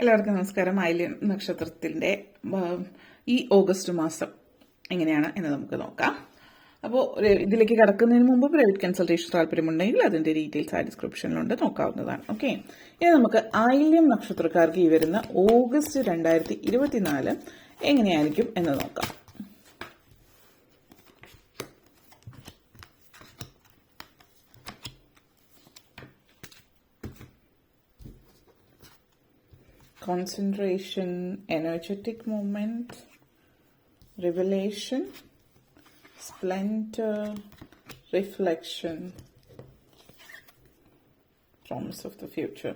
എല്ലാവർക്കും നമസ്കാരം. ആയില്യം നക്ഷത്രത്തിന്റെ ഈ ഓഗസ്റ്റ് മാസം എങ്ങനെയാണ് എന്ന് നമുക്ക് നോക്കാം. അപ്പോൾ ഇതിലേക്ക് കടക്കുന്നതിന് മുമ്പ് പ്രൈവറ്റ് കൺസൾട്ടേഷൻ താല്പര്യമുണ്ടെങ്കിൽ അതിന്റെ ഡീറ്റെയിൽസ് ആ ഡിസ്ക്രിപ്ഷനിലുണ്ട്, നോക്കാവുന്നതാണ്. ഓക്കെ, ഇനി നമുക്ക് ആയില്യം നക്ഷത്രക്കാർക്ക് ഈ വരുന്ന ഓഗസ്റ്റ് 2024 എങ്ങനെയായിരിക്കും എന്ന് നോക്കാം. Concentration, energetic movement, revelation, splendor, reflection, promise of the future.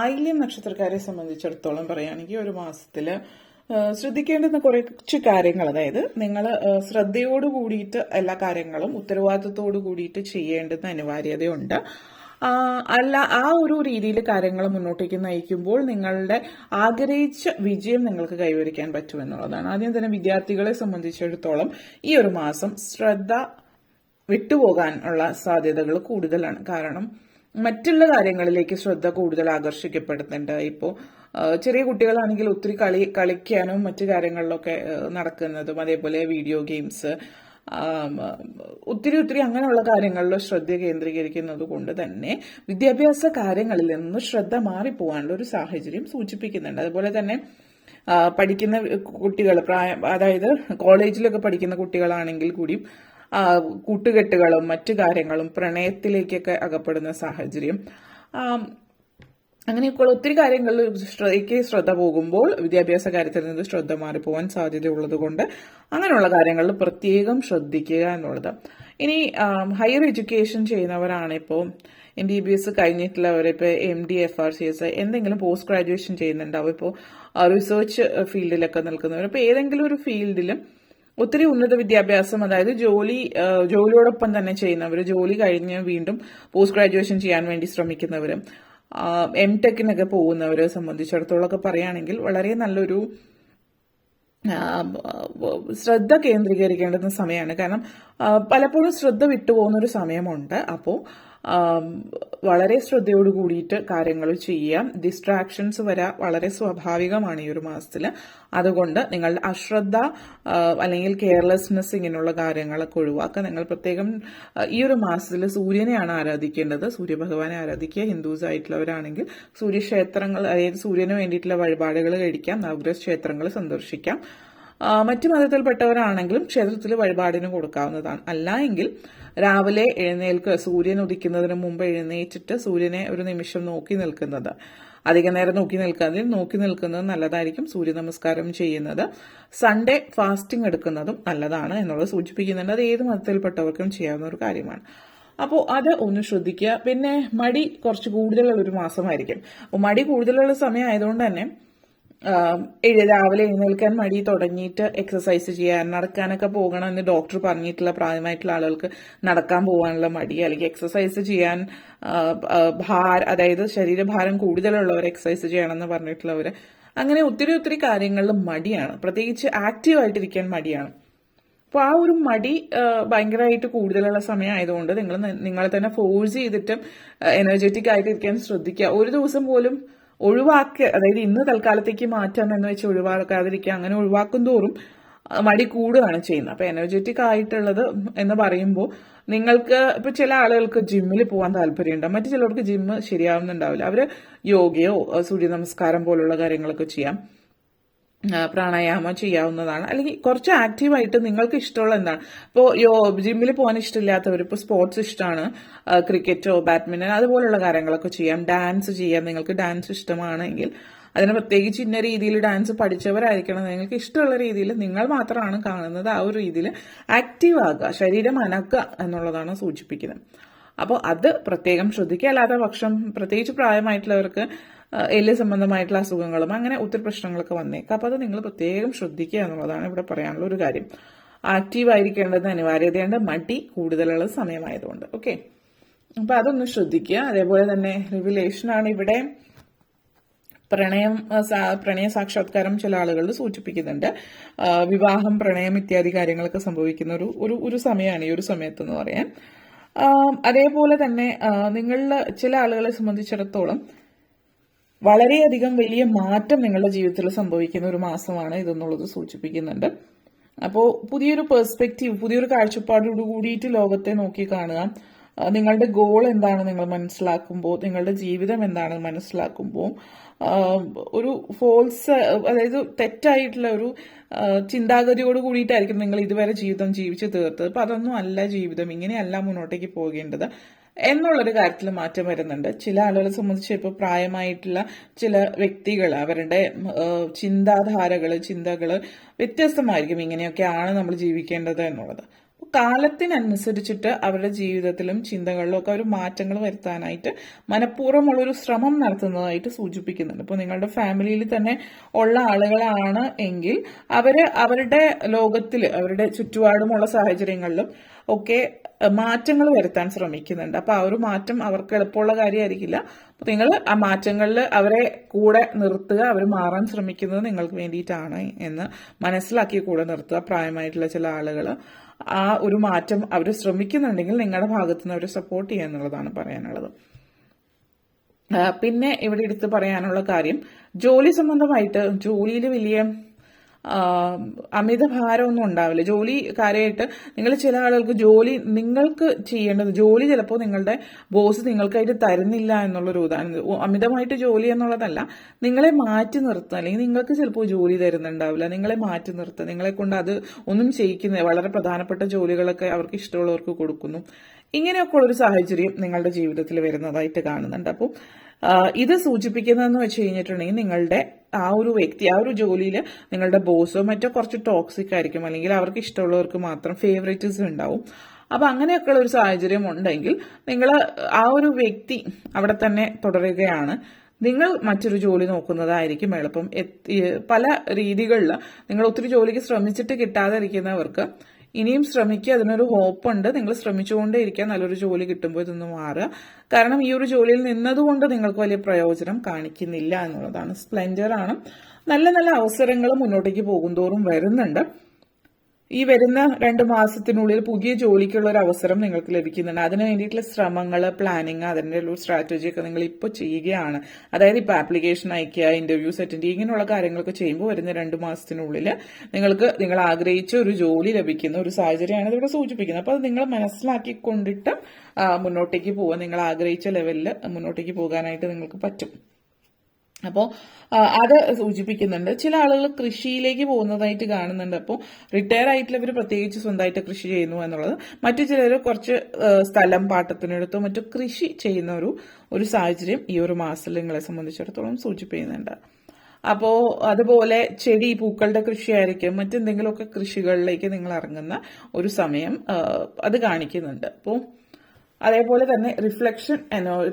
ആയില്യം നക്ഷത്രക്കാരെ സംബന്ധിച്ചിടത്തോളം പറയുകയാണെങ്കിൽ ഒരു മാസത്തിൽ ശ്രദ്ധിക്കേണ്ടുന്ന കുറച്ച് കാര്യങ്ങൾ, അതായത് നിങ്ങൾ ശ്രദ്ധയോട് കൂടിയിട്ട് എല്ലാ കാര്യങ്ങളും ഉത്തരവാദിത്തത്തോട് കൂടിയിട്ട് ചെയ്യേണ്ടുന്ന അനിവാര്യതയുണ്ട്. അല്ല, ആ ഒരു രീതിയിൽ കാര്യങ്ങൾ മുന്നോട്ടേക്ക് നയിക്കുമ്പോൾ നിങ്ങളുടെ ആഗ്രഹിച്ച വിജയം നിങ്ങൾക്ക് കൈവരിക്കാൻ പറ്റുമെന്നുള്ളതാണ്. ആദ്യം തന്നെ വിദ്യാർത്ഥികളെ സംബന്ധിച്ചിടത്തോളം ഈ ഒരു മാസം ശ്രദ്ധ വിട്ടുപോകാനുള്ള സാധ്യതകൾ കൂടുതലാണ്. കാരണം മറ്റുള്ള കാര്യങ്ങളിലേക്ക് ശ്രദ്ധ കൂടുതൽ ആകർഷിക്കപ്പെടുന്നുണ്ട്. ഇപ്പോൾ ചെറിയ കുട്ടികളാണെങ്കിൽ ഒത്തിരി കളിക്കാനും മറ്റു കാര്യങ്ങളിലൊക്കെ നടക്കുന്നതും, അതേപോലെ വീഡിയോ ഗെയിംസ്, ഒത്തിരി അങ്ങനെയുള്ള കാര്യങ്ങളിൽ ശ്രദ്ധ കേന്ദ്രീകരിക്കുന്നത് കൊണ്ട് തന്നെ വിദ്യാഭ്യാസ കാര്യങ്ങളിൽ നിന്ന് ശ്രദ്ധ മാറിപ്പോകാനുള്ള ഒരു സാഹചര്യം സൂചിപ്പിക്കുന്നുണ്ട്. അതുപോലെ തന്നെ പഠിക്കുന്ന കുട്ടികൾ, അതായത് കോളേജിലൊക്കെ പഠിക്കുന്ന കുട്ടികളാണെങ്കിൽ കൂടിയും കൂട്ടുകെട്ടുകളും മറ്റു കാര്യങ്ങളും പ്രണയത്തിലേക്കൊക്കെ അകപ്പെടുന്ന സാഹചര്യം, അങ്ങനെയൊക്കെയുള്ള ഒത്തിരി കാര്യങ്ങളിൽ ശ്രദ്ധ പോകുമ്പോൾ വിദ്യാഭ്യാസ കാര്യത്തിൽ നിന്ന് ശ്രദ്ധ മാറിപ്പോവാൻ സാധ്യതയുള്ളത് കൊണ്ട് അങ്ങനെയുള്ള കാര്യങ്ങളിൽ പ്രത്യേകം ശ്രദ്ധിക്കുക എന്നുള്ളത്. ഇനി ഹയർ എഡ്യൂക്കേഷൻ ചെയ്യുന്നവരാണ്, ഇപ്പോൾ MBBS കഴിഞ്ഞിട്ടുള്ളവർ, ഇപ്പോൾ MD, FRCS എന്തെങ്കിലും പോസ്റ്റ് ഗ്രാജുവേഷൻ ചെയ്യുന്നുണ്ടാവും, ഇപ്പോൾ റിസർച്ച് ഫീൽഡിലൊക്കെ നിൽക്കുന്നവർ, ഇപ്പോൾ ഏതെങ്കിലും ഒരു ഫീൽഡിലും ഒത്തിരി ഉന്നത വിദ്യാഭ്യാസം, അതായത് ജോലിയോടൊപ്പം തന്നെ ചെയ്യുന്നവർ, ജോലി കഴിഞ്ഞ് വീണ്ടും പോസ്റ്റ് ഗ്രാജുവേഷൻ ചെയ്യാൻ വേണ്ടി ശ്രമിക്കുന്നവരും, MTechനൊക്കെ പോകുന്നവരെ സംബന്ധിച്ചിടത്തോളമൊക്കെ പറയുകയാണെങ്കിൽ വളരെ നല്ലൊരു ശ്രദ്ധ കേന്ദ്രീകരിക്കേണ്ടുന്ന സമയമാണ്. കാരണം പലപ്പോഴും ശ്രദ്ധ വിട്ടുപോകുന്ന ഒരു സമയമുണ്ട്. അപ്പോൾ വളരെ ശ്രദ്ധയോട് കൂടിയിട്ട് കാര്യങ്ങൾ ചെയ്യാം. ഡിസ്ട്രാക്ഷൻസ് വരാൻ വളരെ സ്വാഭാവികമാണ് ഈ ഒരു മാസത്തിൽ. അതുകൊണ്ട് നിങ്ങളുടെ അശ്രദ്ധ അല്ലെങ്കിൽ കെയർലെസ്നെസ് ഇങ്ങനെയുള്ള കാര്യങ്ങളൊക്കെ ഒഴിവാക്കുക. നിങ്ങൾ പ്രത്യേകം ഈ ഒരു മാസത്തിൽ സൂര്യനെയാണ് ആരാധിക്കേണ്ടത്. സൂര്യഭഗവാനെ ആരാധിക്കുക. ഹിന്ദുസ് ആയിട്ടുള്ളവരാണെങ്കിൽ സൂര്യക്ഷേത്രങ്ങൾ, അതായത് സൂര്യന് വേണ്ടിയിട്ടുള്ള വഴിപാടുകൾ കഴിക്കാം, നവഗ്രഹ ക്ഷേത്രങ്ങൾ സന്ദർശിക്കാം. മറ്റു മതത്തിൽപ്പെട്ടവരാണെങ്കിലും ക്ഷേത്രത്തിൽ വഴിപാടിന് കൊടുക്കാവുന്നതാണ്. അല്ല എങ്കിൽ രാവിലെ എഴുന്നേൽക്കുക, സൂര്യൻ ഉദിക്കുന്നതിന് മുമ്പ് എഴുന്നേറ്റിട്ട് സൂര്യനെ ഒരു നിമിഷം നോക്കി നിൽക്കുന്നത്, അധിക നേരം നോക്കി നിൽക്കുന്നത് നല്ലതായിരിക്കും. സൂര്യ നമസ്കാരം ചെയ്യുന്നത്, സൺഡേ ഫാസ്റ്റിംഗ് എടുക്കുന്നതും നല്ലതാണ് എന്നുള്ളത് സൂചിപ്പിക്കുന്നുണ്ട്. അത് ഏത് മതത്തിൽപ്പെട്ടവർക്കും ചെയ്യാവുന്ന ഒരു കാര്യമാണ്. അപ്പോൾ അത് ഒന്ന് ശ്രദ്ധിക്കുക. പിന്നെ മടി കുറച്ച് കൂടുതലുള്ള ഒരു മാസമായിരിക്കും. അപ്പോൾ മടി കൂടുതലുള്ള സമയം ആയതുകൊണ്ട് തന്നെ രാവിലെ എഴുന്നേൽക്കാൻ മടി തുടങ്ങിയിട്ട് എക്സസൈസ് ചെയ്യാൻ, നടക്കാനൊക്കെ പോകണം എന്ന് ഡോക്ടർ പറഞ്ഞിട്ടുള്ള പ്രായമായിട്ടുള്ള ആളുകൾക്ക് നടക്കാൻ പോകാനുള്ള മടി, അല്ലെങ്കിൽ എക്സസൈസ് ചെയ്യാൻ അതായത് ശരീരഭാരം കൂടുതലുള്ളവർ എക്സസൈസ് ചെയ്യണമെന്ന് പറഞ്ഞിട്ടുള്ളവർ, അങ്ങനെ ഒത്തിരി കാര്യങ്ങളിൽ മടിയാണ്. പ്രത്യേകിച്ച് ആക്റ്റീവായിട്ടിരിക്കാൻ മടിയാണ്. അപ്പോൾ ആ ഒരു മടി ഭയങ്കരമായിട്ട് കൂടുതലുള്ള സമയം ആയതുകൊണ്ട് നിങ്ങൾ തന്നെ ഫോഴ്സ് ചെയ്തിട്ട് എനർജറ്റിക് ആയിട്ടിരിക്കാൻ ശ്രദ്ധിക്കുക. ഒരു ദിവസം പോലും ഒഴിവാക്കുക, അതായത് ഇന്ന് തൽക്കാലത്തേക്ക് മാറ്റാം എന്ന് വെച്ച് ഒഴിവാക്കാതിരിക്കുക. അങ്ങനെ ഒഴിവാക്കും തോറും മടി കൂടുകയാണ് ചെയ്യുന്നത്. അപ്പൊ എനർജറ്റിക് ആയിട്ടുള്ളത് എന്ന് പറയുമ്പോൾ നിങ്ങൾക്ക് ഇപ്പൊ ചില ആളുകൾക്ക് ജിമ്മിൽ പോകാൻ താല്പര്യമുണ്ടാവും, മറ്റു ചിലർക്ക് ജിമ്മ് ശരിയാവുന്നുണ്ടാവില്ല. അവര് യോഗയോ സൂര്യ നമസ്കാരം പോലുള്ള കാര്യങ്ങളൊക്കെ ചെയ്യാം, പ്രാണായാമം ചെയ്യാവുന്നതാണ്. അല്ലെങ്കിൽ കുറച്ച് ആക്റ്റീവായിട്ട് നിങ്ങൾക്ക് ഇഷ്ടമുള്ള എന്താണ്, ഇപ്പോൾ ജിമ്മിൽ പോകാൻ ഇഷ്ടമില്ലാത്തവർ, ഇപ്പോൾ സ്പോർട്സ് ഇഷ്ടമാണ്, ക്രിക്കറ്റോ ബാഡ്മിന്റൺ അതുപോലുള്ള കാര്യങ്ങളൊക്കെ ചെയ്യാം. ഡാൻസ് ചെയ്യാം. നിങ്ങൾക്ക് ഡാൻസ് ഇഷ്ടമാണെങ്കിൽ അതിന് പ്രത്യേകിച്ച് ഇന്ന രീതിയിൽ ഡാൻസ് പഠിച്ചവരായിരിക്കണം. നിങ്ങൾക്ക് ഇഷ്ടമുള്ള രീതിയിൽ നിങ്ങൾ മാത്രമാണ് കാണുന്നത്, ആ ഒരു രീതിയിൽ ആക്റ്റീവ് ആകുക, ശരീരം അനക്കുക എന്നുള്ളതാണ് സൂചിപ്പിക്കുന്നത്. അപ്പോൾ അത് പ്രത്യേകം ശ്രദ്ധിക്കുക. അല്ലാത്ത പക്ഷം പ്രത്യേകിച്ച് പ്രായമായിട്ടുള്ളവർക്ക് എല്ല് സംബന്ധമായിട്ടുള്ള അസുഖങ്ങളും അങ്ങനെ ഒത്തിരി പ്രശ്നങ്ങളൊക്കെ വന്നേക്കാം. അപ്പോൾ അത് നിങ്ങൾ പ്രത്യേകം ശ്രദ്ധിക്കുക എന്നുള്ളതാണ് ഇവിടെ പറയാനുള്ള ഒരു കാര്യം. ആക്റ്റീവ് ആയിരിക്കേണ്ടത് അനിവാര്യതയുണ്ട്, മടി കൂടുതലുള്ള സമയമായതുകൊണ്ട്. ഓക്കെ, അപ്പൊ അതൊന്ന് ശ്രദ്ധിക്കുക. അതേപോലെ തന്നെ റിവിലേഷനാണ് ഇവിടെ. പ്രണയ സാക്ഷാത്കാരം ചില ആളുകളിൽ സൂചിപ്പിക്കുന്നുണ്ട്. വിവാഹം, പ്രണയം ഇത്യാദി കാര്യങ്ങളൊക്കെ സംഭവിക്കുന്ന ഒരു സമയമാണ് ഈ ഒരു സമയത്തെന്ന് പറയാൻ. അതേപോലെ തന്നെ നിങ്ങളിൽ ചില ആളുകളെ സംബന്ധിച്ചിടത്തോളം വളരെയധികം വലിയ മാറ്റം നിങ്ങളുടെ ജീവിതത്തിൽ സംഭവിക്കുന്ന ഒരു മാസമാണ് ഇതെന്നുള്ളത് സൂചിപ്പിക്കുന്നുണ്ട്. അപ്പോൾ പുതിയൊരു പെർസ്പെക്റ്റീവ്, പുതിയൊരു കാഴ്ചപ്പാടോട് കൂടിയിട്ട് ലോകത്തെ നോക്കി കാണുക. നിങ്ങളുടെ ഗോൾ എന്താണ് നിങ്ങൾ മനസ്സിലാക്കുമ്പോൾ, നിങ്ങളുടെ ജീവിതം എന്താണ് മനസ്സിലാക്കുമ്പോൾ, ഒരു ഫോൾസ്, അതായത് തെറ്റായിട്ടുള്ള ഒരു ചിന്താഗതിയോട് കൂടിയിട്ടായിരിക്കും നിങ്ങൾ ഇതുവരെ ജീവിതം ജീവിച്ച് തീർത്തത്. അപ്പൊ അതൊന്നും അല്ല ജീവിതം, ഇങ്ങനെയല്ല മുന്നോട്ടേക്ക് പോകേണ്ടത് എന്നുള്ളൊരു കാര്യത്തിൽ മാറ്റം വരുന്നുണ്ട്. ചില ആളുകളെ സംബന്ധിച്ച് ഇപ്പോൾ പ്രായമായിട്ടുള്ള ചില വ്യക്തികൾ, അവരുടെ ചിന്തകൾ വ്യത്യസ്തമായിരിക്കും. ഇങ്ങനെയൊക്കെയാണ് നമ്മൾ ജീവിക്കേണ്ടത് എന്നുള്ളത്. കാലത്തിനനുസരിച്ചിട്ട് അവരുടെ ജീവിതത്തിലും ചിന്തകളിലും ഒക്കെ ഒരു മാറ്റങ്ങൾ വരുത്താനായിട്ട് മനഃപൂർവ്വമുള്ളൊരു ശ്രമം നടത്തുന്നതായിട്ട് സൂചിപ്പിക്കുന്നുണ്ട്. ഇപ്പോൾ നിങ്ങളുടെ ഫാമിലിയിൽ തന്നെ ഉള്ള ആളുകളാണ് എങ്കിൽ അവരുടെ ലോകത്തിൽ, അവരുടെ ചുറ്റുപാടുമുള്ള സാഹചര്യങ്ങളിലും ഒക്കെ മാറ്റങ്ങൾ വരുത്താൻ ശ്രമിക്കുന്നുണ്ട്. അപ്പൊ ആ ഒരു മാറ്റം അവർക്ക് എളുപ്പമുള്ള കാര്യമായിരിക്കില്ല. അപ്പൊ നിങ്ങൾ ആ മാറ്റങ്ങളിൽ അവരെ കൂടെ നിർത്തുക, അവർ മാറാൻ ശ്രമിക്കുന്നത് നിങ്ങൾക്ക് വേണ്ടിയിട്ടാണ് എന്ന് മനസ്സിലാക്കി കൂടെ നിർത്തുക. പ്രായമായിട്ടുള്ള ചില ആളുകൾ ആ ഒരു മാറ്റം അവർ ശ്രമിക്കുന്നുണ്ടെങ്കിൽ നിങ്ങളുടെ ഭാഗത്തു നിന്ന് അവരെ സപ്പോർട്ട് ചെയ്യുക എന്നുള്ളതാണ് പറയാനുള്ളത്. പിന്നെ ഇവിടെ എടുത്ത് പറയാനുള്ള കാര്യം, ജോലി സംബന്ധമായിട്ട് ജോലിയിൽ വലിയ അമിത ഭാരമൊന്നും ഉണ്ടാവില്ല. ജോലി കാര്യമായിട്ട് നിങ്ങൾ ചില ആളുകൾക്ക് നിങ്ങൾക്ക് ചെയ്യേണ്ടത് ജോലി ചിലപ്പോൾ നിങ്ങളുടെ ബോസ് നിങ്ങൾക്കായിട്ട് തരുന്നില്ല എന്നുള്ളൊരു ഉദാഹരണം. അമിതമായിട്ട് ജോലി എന്നുള്ളതല്ല, നിങ്ങളെ മാറ്റി നിർത്തുക, അല്ലെങ്കിൽ നിങ്ങൾക്ക് ചിലപ്പോൾ ജോലി തരുന്നുണ്ടാവില്ല, നിങ്ങളെ മാറ്റി നിർത്തുക, നിങ്ങളെ കൊണ്ട് അത് ഒന്നും ചെയ്യിക്കുന്ന വളരെ പ്രധാനപ്പെട്ട ജോലികളൊക്കെ അവർക്ക് ഇഷ്ടമുള്ളവർക്ക് കൊടുക്കുന്നു. ഇങ്ങനെയൊക്കെ ഉള്ളൊരു സാഹചര്യം നിങ്ങളുടെ ജീവിതത്തിൽ വരുന്നതായിട്ട് കാണുന്നുണ്ട്. അപ്പോൾ ഇത് സൂചിപ്പിക്കുന്നതെന്ന് വെച്ച് കഴിഞ്ഞിട്ടുണ്ടെങ്കിൽ നിങ്ങളുടെ ആ ഒരു വ്യക്തി, ആ ഒരു ജോലിയിൽ നിങ്ങളുടെ ബോസോ മറ്റോ കുറച്ച് ടോക്സിക് ആയിരിക്കും, അല്ലെങ്കിൽ അവർക്ക് ഇഷ്ടമുള്ളവർക്ക് മാത്രം ഫേവറേറ്റിസം ഉണ്ടാവും. അപ്പൊ അങ്ങനെയൊക്കെയുള്ള ഒരു സാഹചര്യം ഉണ്ടെങ്കിൽ നിങ്ങൾ ആ ഒരു വ്യക്തി അവിടെ തന്നെ തുടരുകയാണ്. നിങ്ങൾ മറ്റൊരു ജോലി നോക്കുന്നതായിരിക്കും എളുപ്പം. പല രീതികളിൽ നിങ്ങൾ ഒത്തിരി ജോലിക്ക് ശ്രമിച്ചിട്ട് കിട്ടാതിരിക്കുന്നവർക്ക് ഇനിയും ശ്രമിക്കുക, അതിനൊരു ഹോപ്പുണ്ട്. നിങ്ങൾ ശ്രമിച്ചുകൊണ്ടേ ഇരിക്കുക, നല്ലൊരു ജോലി കിട്ടുമ്പോൾ ഇതൊന്ന് മാറുക. കാരണം ഈ ഒരു ജോലിയിൽ നിന്നതുകൊണ്ട് നിങ്ങൾക്ക് വലിയ പ്രയോജനം കാണിക്കുന്നില്ല എന്നുള്ളതാണ്. സ്പ്ലെൻഡർ ആണ്. നല്ല നല്ല അവസരങ്ങൾ മുന്നോട്ടേക്ക് പോകുന്തോറും വരുന്നുണ്ട്. ഈ വരുന്ന 2 മാസത്തിനുള്ളിൽ പുതിയ ജോലിക്കുള്ള ഒരു അവസരം നിങ്ങൾക്ക് ലഭിക്കുന്നുണ്ട്. അതിന് വേണ്ടിയിട്ടുള്ള ശ്രമങ്ങൾ, പ്ലാനിങ്, അതിൻ്റെ ഒരു സ്ട്രാറ്റജി ഒക്കെ നിങ്ങൾ ഇപ്പോൾ ചെയ്യുകയാണ്. അതായത് ഇപ്പോൾ ആപ്ലിക്കേഷൻ അയക്കുക, ഇന്റർവ്യൂസ് അറ്റൻഡ് ചെയ്യുക, ഇങ്ങനെയുള്ള കാര്യങ്ങളൊക്കെ ചെയ്യുമ്പോൾ വരുന്ന 2 മാസത്തിനുള്ളിൽ നിങ്ങൾ ആഗ്രഹിച്ച ഒരു ജോലി ലഭിക്കുന്ന ഒരു സാഹചര്യമാണ് ഇതിവിടെ സൂചിപ്പിക്കുന്നത്. അപ്പോൾ അത് നിങ്ങൾ മനസ്സിലാക്കിക്കൊണ്ടിട്ട് മുന്നോട്ടേക്ക് പോകാൻ, നിങ്ങൾ ആഗ്രഹിച്ച ലെവലിൽ മുന്നോട്ടേക്ക് പോകാനായിട്ട് നിങ്ങൾക്ക് പറ്റും. അപ്പോൾ അത് സൂചിപ്പിക്കുന്നുണ്ട്. ചില ആളുകൾ കൃഷിയിലേക്ക് പോകുന്നതായിട്ട് കാണുന്നുണ്ട്. അപ്പോൾ റിട്ടയർ ആയിട്ടുള്ളവർ പ്രത്യേകിച്ച് സ്വന്തമായിട്ട് കൃഷി ചെയ്യുന്നു എന്നുള്ളത്. മറ്റു ചിലർ കുറച്ച് സ്ഥലം പാട്ടത്തിനെടുത്തോ മറ്റു കൃഷി ചെയ്യുന്ന ഒരു സാഹചര്യം ഈ ഒരു മാസത്തിൽ നിങ്ങളെ സംബന്ധിച്ചിടത്തോളം സൂചിപ്പിക്കുന്നുണ്ട്. അപ്പോൾ അതുപോലെ ചെടി, പൂക്കളുടെ കൃഷിയായിരിക്കും, മറ്റെന്തെങ്കിലുമൊക്കെ കൃഷികളിലേക്ക് നിങ്ങൾ ഇറങ്ങുന്ന ഒരു സമയം അത് കാണിക്കുന്നുണ്ട്. അപ്പോൾ അതേപോലെ തന്നെ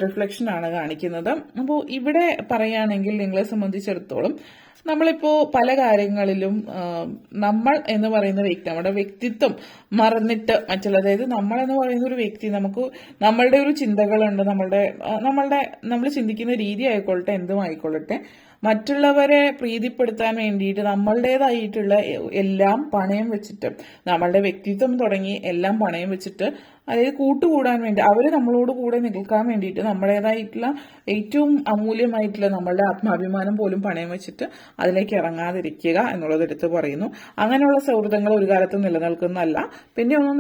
റിഫ്ലക്ഷൻ ആണ് കാണിക്കുന്നത്. അപ്പോൾ ഇവിടെ പറയുകയാണെങ്കിൽ നിങ്ങളെ സംബന്ധിച്ചിടത്തോളം നമ്മളിപ്പോ പല കാര്യങ്ങളിലും നമ്മൾ എന്ന് പറയുന്ന വ്യക്തി, നമ്മുടെ വ്യക്തിത്വം മറന്നിട്ട് അതായത് നമ്മൾ എന്ന് പറയുന്ന ഒരു വ്യക്തി, നമ്മളുടെ ഒരു ചിന്തകളുണ്ട്, നമ്മൾ ചിന്തിക്കുന്ന രീതി ആയിക്കൊള്ളട്ടെ, എന്തും ആയിക്കൊള്ളട്ടെ, മറ്റുള്ളവരെ പ്രീതിപ്പെടുത്താൻ വേണ്ടിയിട്ട് നമ്മളുടേതായിട്ടുള്ള എല്ലാം പണയം വെച്ചിട്ട്, നമ്മളുടെ വ്യക്തിത്വം തുടങ്ങി എല്ലാം പണയം വെച്ചിട്ട്, അതായത് കൂട്ടുകൂടാൻ വേണ്ടി, അവർ നമ്മളോട് കൂടെ നിൽക്കാൻ വേണ്ടിയിട്ട് നമ്മുടേതായിട്ടുള്ള ഏറ്റവും അമൂല്യമായിട്ടുള്ള നമ്മളുടെ ആത്മാഭിമാനം പോലും പണയം വെച്ചിട്ട് അതിലേക്ക് ഇറങ്ങാതിരിക്കുക എന്നുള്ളത് എടുത്ത് പറയുന്നു. അങ്ങനെയുള്ള സൗഹൃദങ്ങൾ ഒരു കാലത്തും നിലനിൽക്കുന്നതല്ല. പിന്നെ ഒന്നും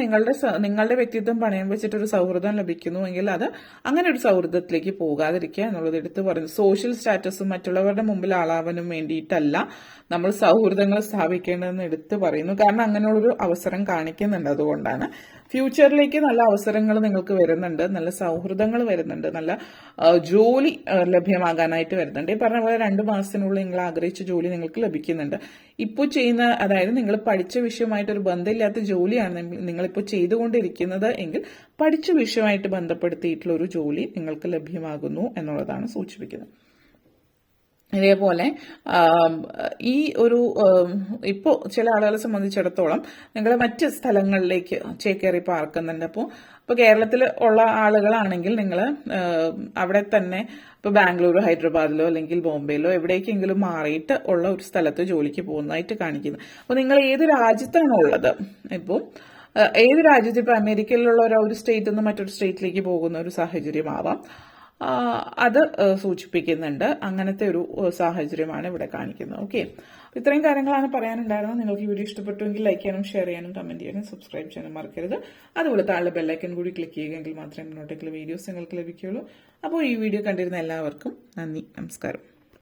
നിങ്ങളുടെ വ്യക്തിത്വം പണയം വെച്ചിട്ട് ഒരു സൗഹൃദം ലഭിക്കുന്നുവെങ്കിൽ അത് അങ്ങനെ ഒരു സൗഹൃദത്തിലേക്ക് പോകാതിരിക്കുക എന്നുള്ളത് എടുത്ത് പറയുന്നു. സോഷ്യൽ സ്റ്റാറ്റസും മറ്റുള്ളവരുടെ മുമ്പിൽ ആളാവാനും വേണ്ടിയിട്ടല്ല നമ്മൾ സൗഹൃദങ്ങൾ സ്ഥാപിക്കേണ്ടതെന്ന് എടുത്ത് പറയുന്നു. കാരണം അങ്ങനെയുള്ളൊരു അവസരം കാണിക്കുന്നുണ്ട്. അതുകൊണ്ടാണ് ഫ്യൂച്ചറിലേക്ക് നല്ല അവസരങ്ങൾ നിങ്ങൾക്ക് വരുന്നുണ്ട്, നല്ല സൗഹൃദങ്ങൾ വരുന്നുണ്ട്, നല്ല ജോലി ലഭ്യമാകാനായിട്ട് വരുന്നുണ്ട്. ഈ പറഞ്ഞ പോലെ 2 മാസത്തിനുള്ളിൽ നിങ്ങൾ ആഗ്രഹിച്ച ജോലി നിങ്ങൾക്ക് ലഭിക്കുന്നുണ്ട്. ഇപ്പോൾ ചെയ്യുന്ന, അതായത് നിങ്ങൾ പഠിച്ച വിഷയമായിട്ട് ഒരു ബന്ധമില്ലാത്ത ജോലിയാണ് നിങ്ങളിപ്പോൾ ചെയ്തുകൊണ്ടിരിക്കുന്നത് എങ്കിൽ പഠിച്ച വിഷയമായിട്ട് ബന്ധപ്പെടുത്തിയിട്ടുള്ള ഒരു ജോലി നിങ്ങൾക്ക് ലഭ്യമാകുന്നു എന്നുള്ളതാണ് സൂചിപ്പിക്കുന്നത്. ഇതേപോലെ ഈ ഒരു ഇപ്പോൾ ചില ആളുകളെ സംബന്ധിച്ചിടത്തോളം നിങ്ങൾ മറ്റ് സ്ഥലങ്ങളിലേക്ക് ചേക്കേറി പാർക്കുന്നുണ്ട്. അപ്പോൾ കേരളത്തിൽ ഉള്ള ആളുകളാണെങ്കിൽ നിങ്ങൾ അവിടെ തന്നെ ഇപ്പോൾ ബാംഗ്ലൂർ, ഹൈദരാബാദിലോ അല്ലെങ്കിൽ ബോംബെയിലോ എവിടേക്കെങ്കിലും മാറിയിട്ട് ഉള്ള ഒരു സ്ഥലത്ത് ജോലിക്ക് പോകുന്നതായിട്ട് കാണിക്കുന്നു. അപ്പോൾ നിങ്ങൾ ഏത് രാജ്യത്താണോ ഉള്ളത്, ഇപ്പോൾ ഏത് രാജ്യത്ത്, ഇപ്പോൾ അമേരിക്കയിലുള്ള ഒരു സ്റ്റേറ്റിൽ നിന്ന് മറ്റൊരു സ്റ്റേറ്റിലേക്ക് പോകുന്ന ഒരു സാഹചര്യമാവാം. അത് സൂചിപ്പിക്കുന്നുണ്ട്. അങ്ങനത്തെ ഒരു സാഹചര്യമാണ് ഇവിടെ കാണിക്കുന്നത്. ഓക്കെ, ഇത്രയും കാര്യങ്ങളാണ് പറയാനുണ്ടായിരുന്നത്. നിങ്ങൾക്ക് ഈ വീഡിയോ ഇഷ്ടപ്പെട്ടുവെങ്കിൽ ലൈക്ക് ചെയ്യാനും ഷെയർ ചെയ്യാനും കമന്റ് ചെയ്യാനും സബ്സ്ക്രൈബ് ചെയ്യാനും മറക്കരുത്. അതുപോലെ താഴെ ബെല്ലൈക്കൻ കൂടി ക്ലിക്ക് ചെയ്യുകയെങ്കിൽ മാത്രമേ മുന്നോട്ടേക്കുള്ള വീഡിയോസ് നിങ്ങൾക്ക് ലഭിക്കുകയുള്ളൂ. അപ്പോൾ ഈ വീഡിയോ കണ്ടിരുന്ന എല്ലാവർക്കും നന്ദി, നമസ്കാരം.